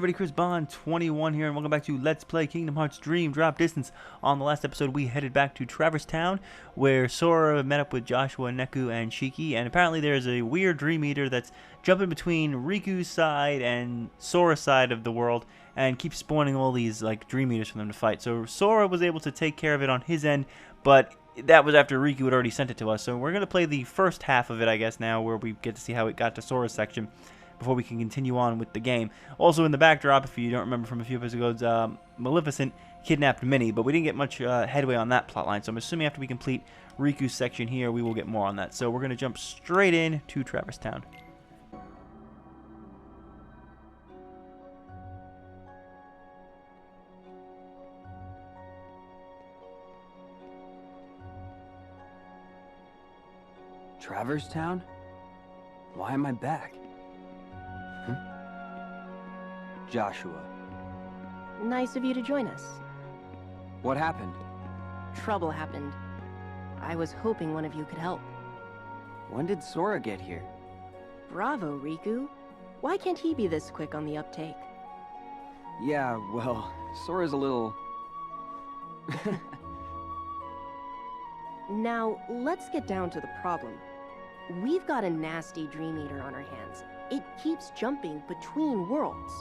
everybody, Chris Bond 21 here, and welcome back to Let's Play Kingdom Hearts Dream Drop Distance. On the last episode, we headed back to Traverse Town, where Sora met up with Joshua, Neku, and Shiki, and apparently there's a weird Dream Eater that's jumping between Riku's side and Sora's side of the world, and keeps spawning all these like Dream Eaters for them to fight. So Sora was able to take care of it on his end, but that was after Riku had already sent it to us. So we're going to play the first half of it, I guess, now, where we get to see how it got to Sora's section before we can continue on with the game. Also in the backdrop, if you don't remember from a few episodes, Maleficent kidnapped Minnie, but we didn't get much headway on that plotline, so I'm assuming after we complete Riku's section here, we will get more on that. So we're going to jump straight in to Traverse Town. Traverse Town? Why am I back? Joshua. Nice of you to join us. What happened? Trouble happened. I was hoping one of you could help. When did Sora get here? Bravo, Riku. Why can't he be this quick on the uptake? Yeah, well, Sora's a little... Now, let's get down to the problem. We've got a nasty Dream Eater on our hands. It keeps jumping between worlds.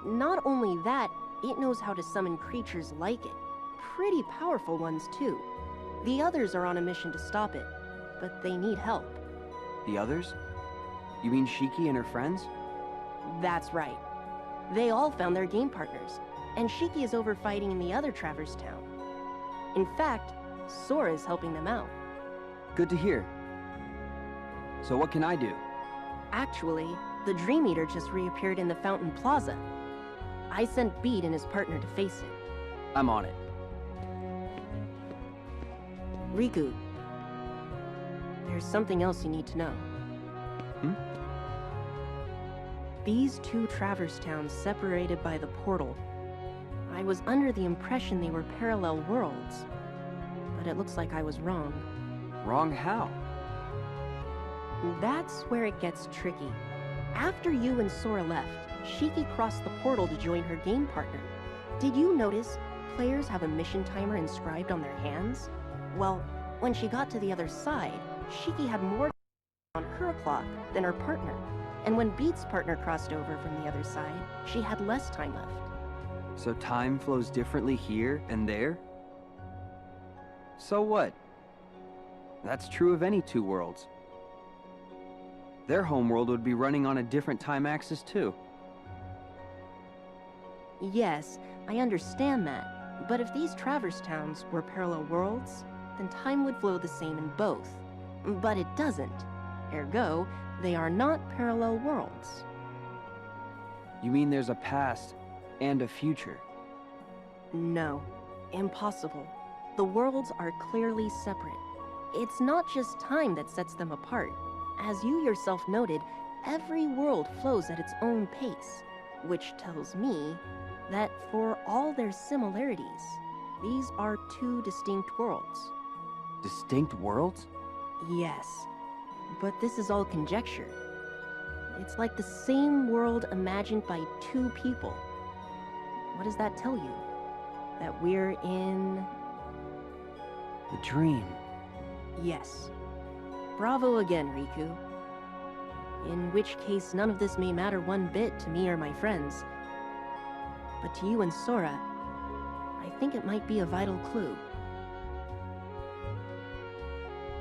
Not only that, it knows how to summon creatures like it. Pretty powerful ones, too. The others are on a mission to stop it, but they need help. The others? You mean Shiki and her friends? That's right. They all found their game partners, and Shiki is over fighting in the other Traverse Town. In fact, Sora is helping them out. Good to hear. So what can I do? Actually, the Dream Eater just reappeared in the Fountain Plaza. I sent Beat and his partner to face it. I'm on it. Riku, there's something else you need to know. These two Traverse Towns separated by the portal. I was under the impression they were parallel worlds, but it looks like I was wrong. Wrong how? That's where it gets tricky. After you and Sora left, Shiki crossed the portal to join her game partner. Did you notice players have a mission timer inscribed on their hands? Well, when she got to the other side, Shiki had more on her clock than her partner. And when Beat's partner crossed over from the other side, she had less time left. So time flows differently here and there? So what? That's true of any two worlds. Their homeworld would be running on a different time axis too. Yes, I understand that. But if these Traverse Towns were parallel worlds, then time would flow the same in both. But it doesn't. Ergo, they are not parallel worlds. You mean there's a past and a future? No, impossible. The worlds are clearly separate. It's not just time that sets them apart. As you yourself noted, every world flows at its own pace, which tells me that for all their similarities, these are two distinct worlds. Distinct worlds? Yes, but this is all conjecture. It's like the same world imagined by two people. What does that tell you? That we're in... The dream. Yes. Bravo again, Riku. In which case, none of this may matter one bit to me or my friends. But to you and Sora, I think it might be a vital clue.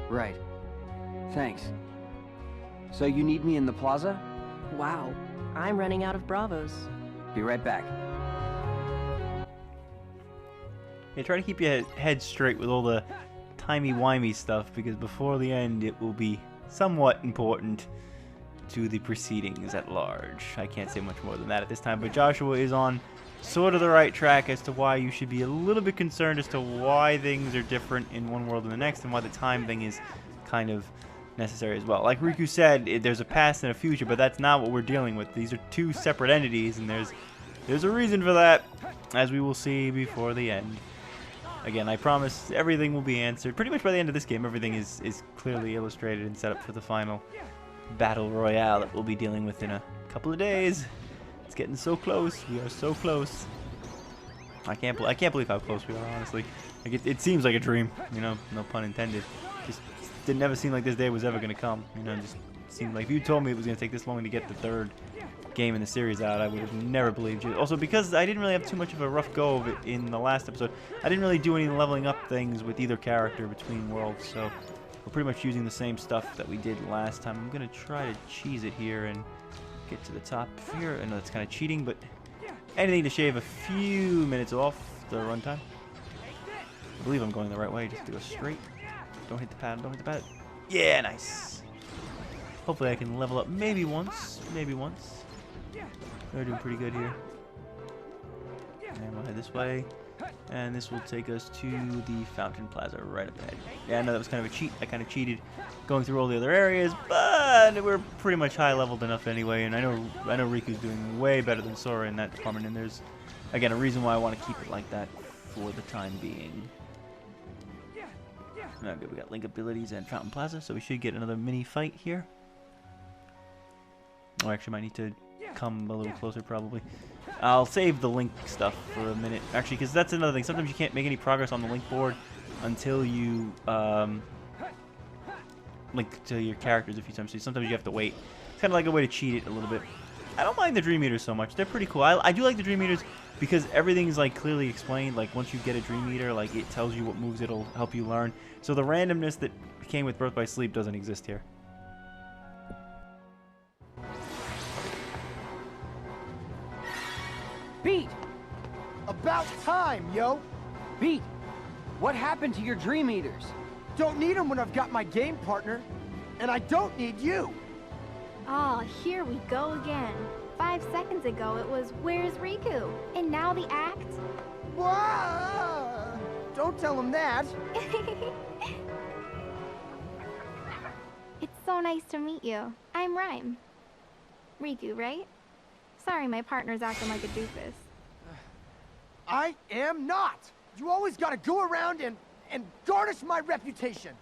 Right. Thanks. So you need me in the plaza? Wow, I'm running out of bravos. Be right back. Yeah, try to keep your head straight with all the timey-wimey stuff, because before the end it will be somewhat important to the proceedings at large. I can't say much more than that at this time, but Joshua is on sort of the right track as to why you should be a little bit concerned as to why things are different in one world and the next, and why the time thing is kind of necessary as well. Like Riku said, there's a past and a future, but that's not what we're dealing with. These are two separate entities, and there's a reason for that, as we will see before the end. Again, I promise everything will be answered. Pretty much by the end of this game, everything is clearly illustrated and set up for the final battle royale that we'll be dealing with in a couple of days. It's getting so close. We are so close. I can't believe how close we are, honestly. Like it seems like a dream, you know, no pun intended. Just didn't never seem like this day was ever gonna come, you know. Just seemed like if you told me it was gonna take this long to get the third game in the series out, I would have never believed you. Also, because I didn't really have too much of a rough go of it in the last episode, I didn't really do any leveling up things with either character between worlds, so we're pretty much using the same stuff that we did last time. I'm gonna try to cheese it here and get to the top here. I know that's kind of cheating, but anything to shave a few minutes off the runtime. I believe I'm going the right way. Just do a straight. Don't hit the pad. Don't hit the pad. Yeah, nice. Hopefully I can level up maybe once. Maybe once. We're doing pretty good here. And we'll head this way. And this will take us to the Fountain Plaza right up ahead. Yeah, I know that was kind of a cheat. I kind of cheated going through all the other areas, but we're pretty much high leveled enough anyway. And I know Riku's doing way better than Sora in that department. And there's, again, a reason why I want to keep it like that for the time being. Okay, we got Link abilities and Fountain Plaza, so we should get another mini fight here. Oh, actually, might need to come a little closer probably. I'll save the Link stuff for a minute, actually, because that's another thing. Sometimes you can't make any progress on the Link board until you link to your characters a few times. So sometimes you have to wait. It's kind of like a way to cheat it a little bit. I don't mind the Dream Eaters so much. They're pretty cool. I do like the Dream Eaters because everything's like clearly explained. Like once you get a Dream Eater, like it tells you what moves it'll help you learn. So the randomness that came with Birth by Sleep doesn't exist here. Beat! About time, yo! Beat! What happened to your Dream Eaters? Don't need them when I've got my game partner. And I don't need you! Oh, here we go again. 5 seconds ago it was, "Where's Riku?" And now the act? Whoa! Don't tell him that! It's so nice to meet you. I'm Rhyme. Riku, right? Sorry, my partner's acting like a doofus. I am not! You always gotta go around and garnish my reputation!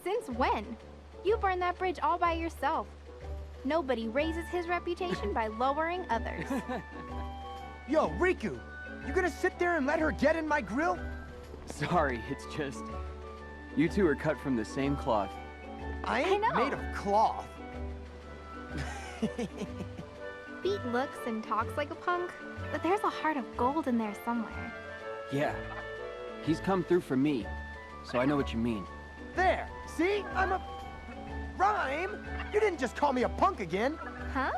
Since when? You burned that bridge all by yourself. Nobody raises his reputation by lowering others. Yo, Riku! You gonna sit there and let her get in my grill? Sorry, it's just... You two are cut from the same cloth. I ain't know. made of cloth. Beat looks and talks like a punk, but there's a heart of gold in there somewhere. Yeah. He's come through for me, so I know what you mean. There! See? I'm a... Rhyme! You didn't just call me a punk again! Huh?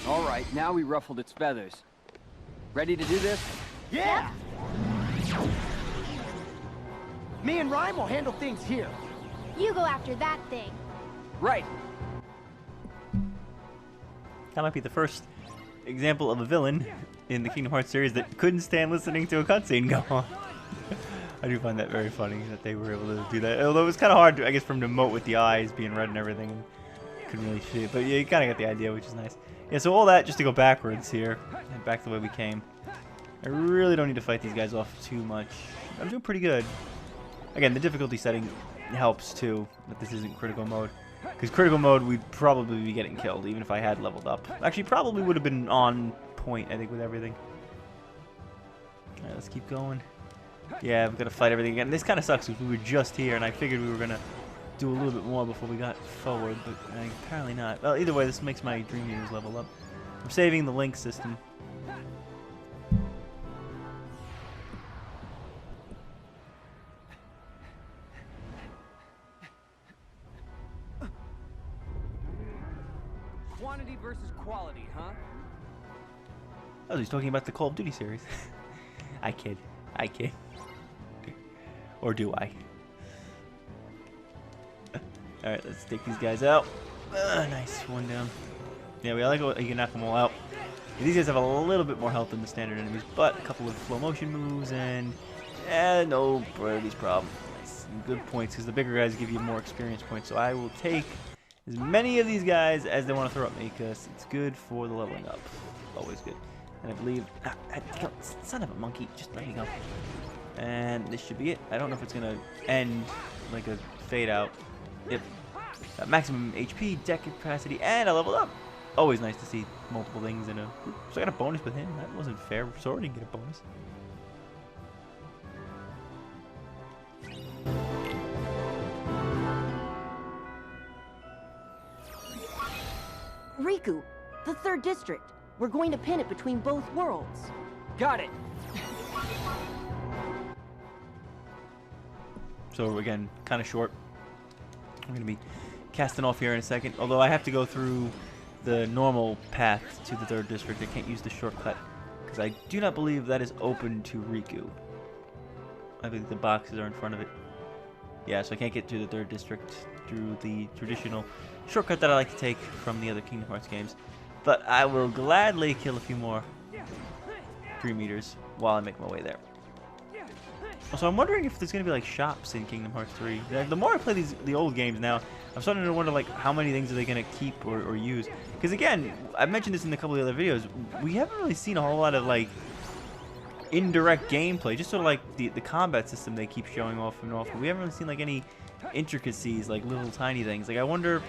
Alright, now we ruffled its feathers. Ready to do this? Yeah! Me and Rhyme will handle things here. You go after that thing. Right! That might be the first example of a villain in the Kingdom Hearts series that couldn't stand listening to a cutscene go on. I do find that very funny that they were able to do that. Although it was kind of hard, I guess, for him to emote with the eyes being red and everything. And couldn't really see it. But yeah, you kind of got the idea, which is nice. Yeah, so all that just to go backwards here. And back the way we came. I really don't need to fight these guys off too much. I'm doing pretty good. Again, the difficulty setting helps too, that this isn't critical mode. Because critical mode, we'd probably be getting killed, even if I had leveled up. Actually, probably would have been on point, I think, with everything. Alright, let's keep going. Yeah, we've got to fight everything again. This kind of sucks because we were just here, and I figured we were going to do a little bit more before we got forward, but apparently not. Well, either way, this makes my Dream Eaters level up. I'm saving the Link system. Quantity versus quality, huh? Oh, he's talking about the Call of Duty series. I kid. I kid. Or do I? Alright, let's take these guys out. Nice, one down. Yeah, we like it. You can knock them all out. These guys have a little bit more health than the standard enemies, but a couple of flow motion moves and no Brody's problem. Nice. And good points, because the bigger guys give you more experience points. So I will take as many of these guys as they want to throw at me, because it's good for the leveling up. Always good. And I believe... son of a monkey, just let me go. And this should be it. I don't know if it's gonna end like a fade out. Yep. Maximum HP, deck capacity, and I leveled up. Always nice to see multiple things in a group. So I got a bonus with him. That wasn't fair. Sora didn't get a bonus. Riku, the third district. We're going to pin it between both worlds. Got it. So again, kind of short. I'm going to be casting off here in a second. Although I have to go through the normal path to the third district. I can't use the shortcut because I do not believe that is open to Riku. I think the boxes are in front of it. Yeah, so I can't get to the third district through the traditional shortcut that I like to take from the other Kingdom Hearts games. But I will gladly kill a few more Dream Eaters while I make my way there. So I'm wondering if there's going to be like shops in Kingdom Hearts 3. The more I play the old games now, I'm starting to wonder like how many things are they going to keep or use. Because again, I've mentioned this in a couple of the other videos, we haven't really seen a whole lot of like indirect gameplay, just sort of like the combat system they keep showing off and off. We haven't really seen like any intricacies, like little tiny things. Like I wonder,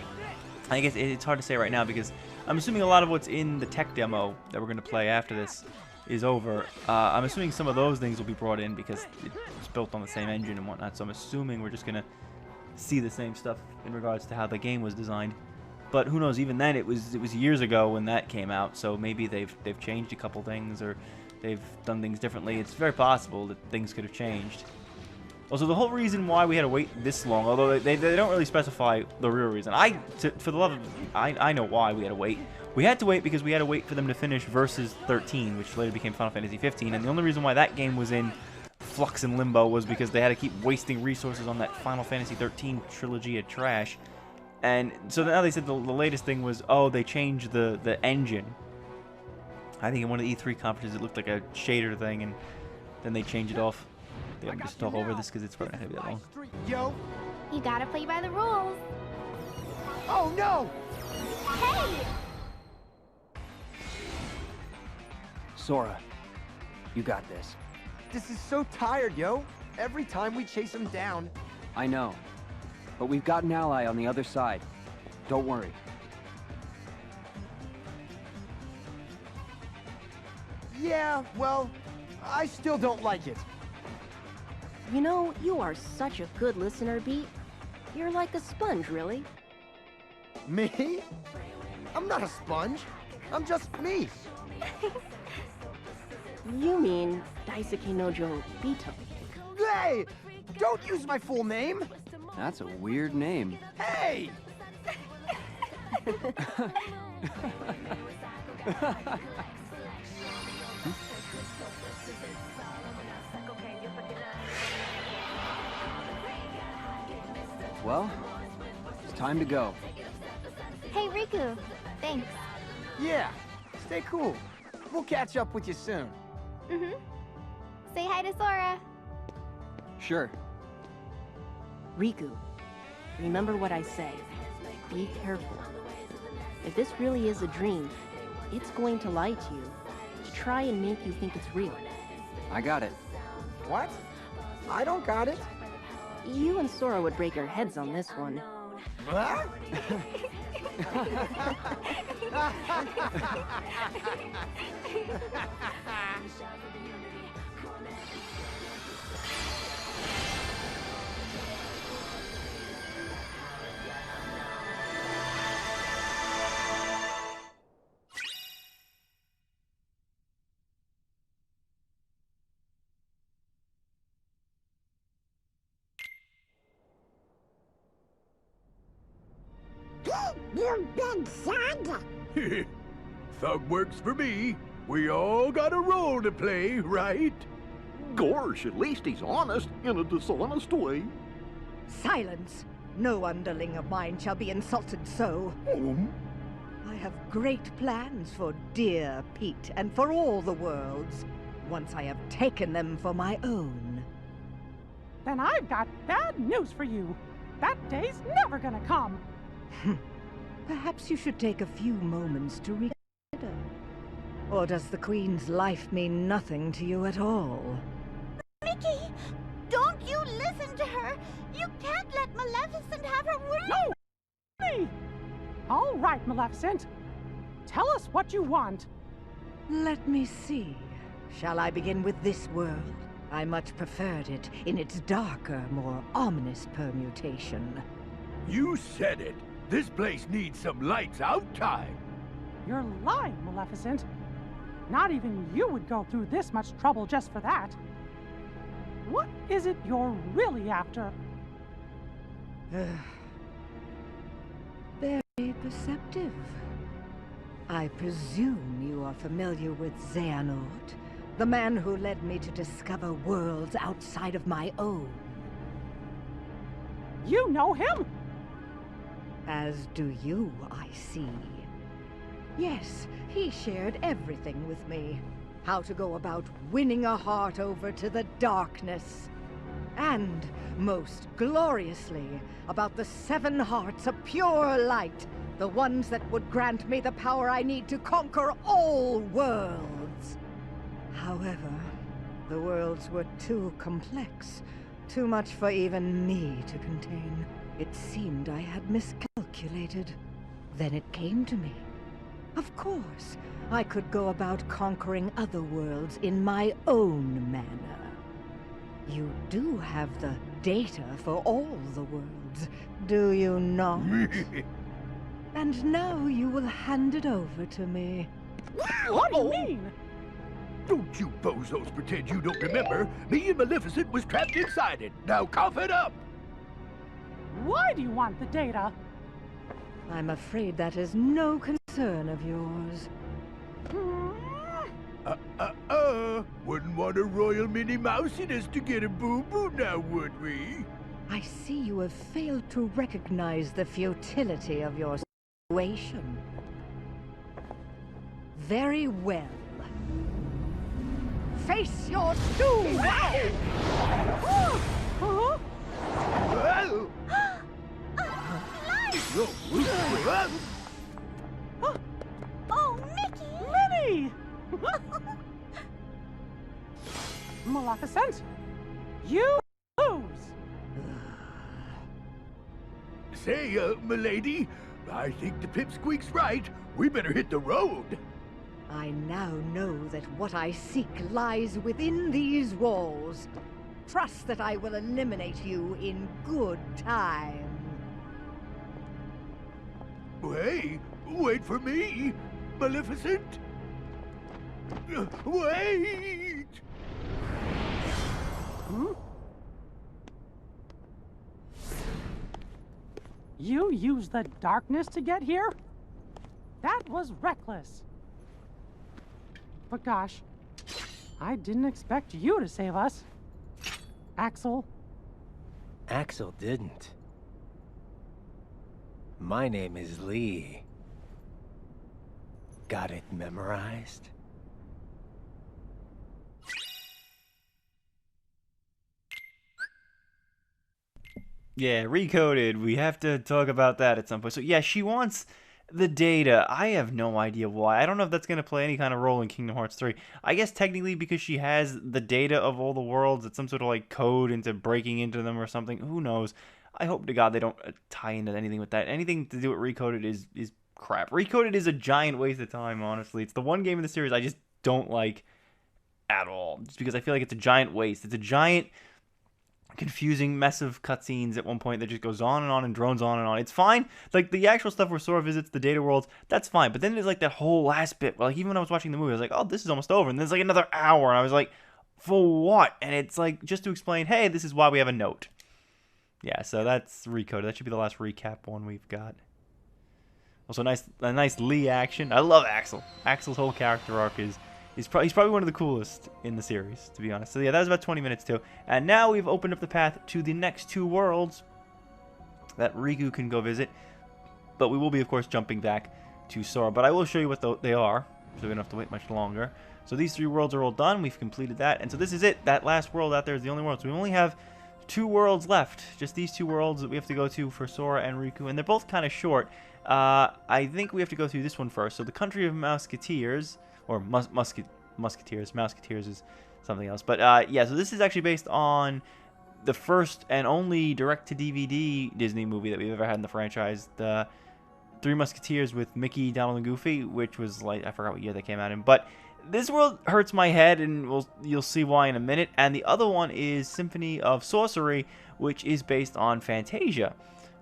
I guess it's hard to say right now because I'm assuming a lot of what's in the tech demo that we're going to play after this is over. I'm assuming some of those things will be brought in because it's built on the same engine and whatnot. So I'm assuming we're just going to see the same stuff in regards to how the game was designed. But who knows? Even then, it was years ago when that came out. So maybe they've changed a couple things or they've done things differently. It's very possible that things could have changed. Also, the whole reason why we had to wait this long, although they don't really specify the real reason. For the love of, I know why we had to wait. We had to wait because we had to wait for them to finish Versus 13, which later became Final Fantasy 15. And the only reason why that game was in flux and limbo was because they had to keep wasting resources on that Final Fantasy 13 trilogy of trash. And so now they said the latest thing was, oh, they changed the engine. I think in one of the E3 conferences it looked like a shader thing, and then they changed it off. They haven't just talk over this because it's probably not going to be that long. Yo. You gotta play by the rules. Oh no! Hey! Sora, you got this. This is so tired, yo. Every time we chase him down. I know. But we've got an ally on the other side. Don't worry. Yeah, well, I still don't like it. You know, you are such a good listener, Beat. You're like a sponge, really. Me? I'm not a sponge. I'm just me. You mean Daisuke Nojo Bito. Hey! Don't use my full name! That's a weird name. Hey! Well, it's time to go. Hey, Riku. Thanks. Yeah, stay cool. We'll catch up with you soon. Mm-hmm. Say hi to Sora. Sure. Riku, remember what I say. Be careful. If this really is a dream, it's going to lie to you, to try and make you think it's real. I got it. What? I don't got it. You and Sora would break your heads on this one. What? You big son! Thug works for me. We all got a role to play, right? Gosh, at least he's honest in a dishonest way. Silence! No underling of mine shall be insulted so. I have great plans for dear Pete and for all the worlds, once I have taken them for my own. Then I've got bad news for you. That day's never gonna come. Perhaps you should take a few moments to reconsider. Or does the Queen's life mean nothing to you at all? Mickey, No! Me! All right, Maleficent. Tell us what you want. Let me see. Shall I begin with this world? I much preferred it in its darker, more ominous permutation. You said it. This place needs some lights out time. You're lying, Maleficent. Not even you would go through this much trouble just for that. What is it you're really after? Very perceptive. I presume you are familiar with Xehanort, the man who led me to discover worlds outside of my own. You know him? As do you, I see. Yes, he shared everything with me. How to go about winning a heart over to the darkness. And, most gloriously, about the 7 hearts of pure light, the ones that would grant me the power I need to conquer all worlds. However, the worlds were too complex, too much for even me to contain. It seemed I had miscalculated. Then it came to me. Of course, I could go about conquering other worlds in my own manner. You do have the data for all the worlds, do you not? And now you will hand it over to me. What do you mean? Don't you bozos pretend you don't remember. Me and Maleficent was trapped inside it. Now cough it up. Why do you want the data? I'm afraid that is no concern of yours. Wouldn't want a royal Minnie Mousiness to get a boo-boo now, would we? I see you have failed to recognize the futility of your situation. Very well. Face your doom! Oh, Mickey! Minnie! Maleficent, you lose! Say, milady, I think the pipsqueak's right. We better hit the road. I now know that what I seek lies within these walls. Trust that I will eliminate you in good time. Hey, wait for me, Maleficent. Wait! Hmm? You used the darkness to get here? That was reckless. But gosh, I didn't expect you to save us. Axel. Axel didn't. My name is Lee. Got it memorized? Yeah, Recoded. We have to talk about that at some point. So yeah, she wants the data. I have no idea why. I don't know if that's going to play any kind of role in Kingdom Hearts 3. I guess technically because she has the data of all the worlds, it's some sort of like code into breaking into them or something. Who knows? I hope to God they don't tie into anything with that. Anything to do with Recoded is crap. Recoded is a giant waste of time, honestly. It's the one game in the series I just don't like at all. Just because I feel like it's a giant waste. It's a giant confusing mess of cutscenes at one point that just goes on and drones on and on. It's fine. Like, the actual stuff where Sora visits the data worlds, that's fine. But then there's, like, that whole last bit. Like, even when I was watching the movie, I was like, oh, this is almost over. And then there's, like, another hour. And I was like, for what? And it's, like, just to explain, hey, this is why we have a note. Yeah, so that's Recoded. That should be the last recap one we've got. Also, a nice Lee action. I love Axel. Axel's whole character arc he's probably one of the coolest in the series, to be honest. So yeah, that was about 20 minutes too. And now we've opened up the path to the next 2 worlds that Riku can go visit. But we will be, of course, jumping back to Sora. But I will show you what they are, so we don't have to wait much longer. So these 3 worlds are all done. We've completed that. And so this is it. That last world out there is the only world. So we only have 2 worlds left. Just these 2 worlds that we have to go to for Sora and Riku. And they're both kind of short. I think we have to go through this one first. So the Country of Musketeers, or Musketeers. Mouseketeers is something else. But yeah, so this is actually based on the first and only direct-to-DVD Disney movie that we've ever had in the franchise. The Three Musketeers with Mickey, Donald, and Goofy, which was like, I forgot what year they came out in. But this world hurts my head, and you'll see why in a minute. And the other one is Symphony of Sorcery, which is based on Fantasia,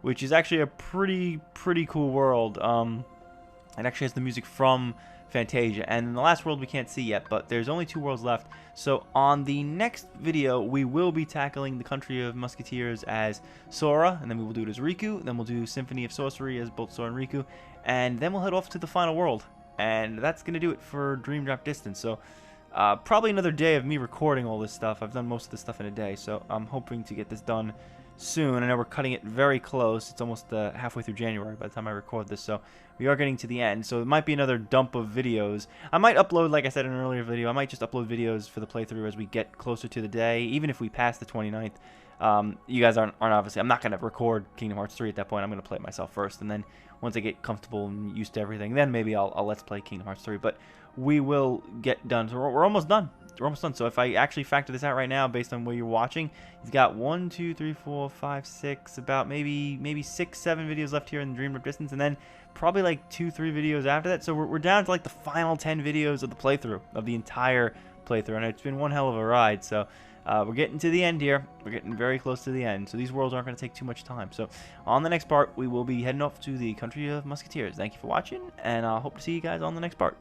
which is actually a pretty cool world. It actually has the music from Fantasia, and in the last world we can't see yet, but there's only 2 worlds left. So on the next video we will be tackling the Country of Musketeers as Sora, and then we will do it as Riku, then we'll do Symphony of Sorcery as both Sora and Riku, and then we'll head off to the final world. And that's gonna do it for Dream Drop Distance. So probably another day of me recording all this stuff. I've done most of this stuff in a day, so I'm hoping to get this done soon. I know we're cutting it very close. It's almost halfway through January by the time I record this, so we are getting to the end. So it might be another dump of videos. I might upload, like I said in an earlier video, I might just upload videos for the playthrough as we get closer to the day, even if we pass the 29th. You guys aren't obviously, I'm not going to record Kingdom Hearts 3 at that point. I'm going to play it myself first, and then once I get comfortable and used to everything, then maybe I'll let's play Kingdom Hearts 3. But we will get done. So we're almost done. We're almost done. So if I actually factor this out right now, based on where you're watching, he's got 1, 2, 3, 4, 5, 6, about maybe 6, 7 videos left here in the Dream Drop Distance, and then probably like 2, 3 videos after that. So we're down to like the final 10 videos of the playthrough, of the entire playthrough, and it's been one hell of a ride. So we're getting to the end here. We're getting very close to the end. So these worlds aren't going to take too much time. So on the next part, we will be heading off to the Country of Musketeers. Thank you for watching, and I hope to see you guys on the next part.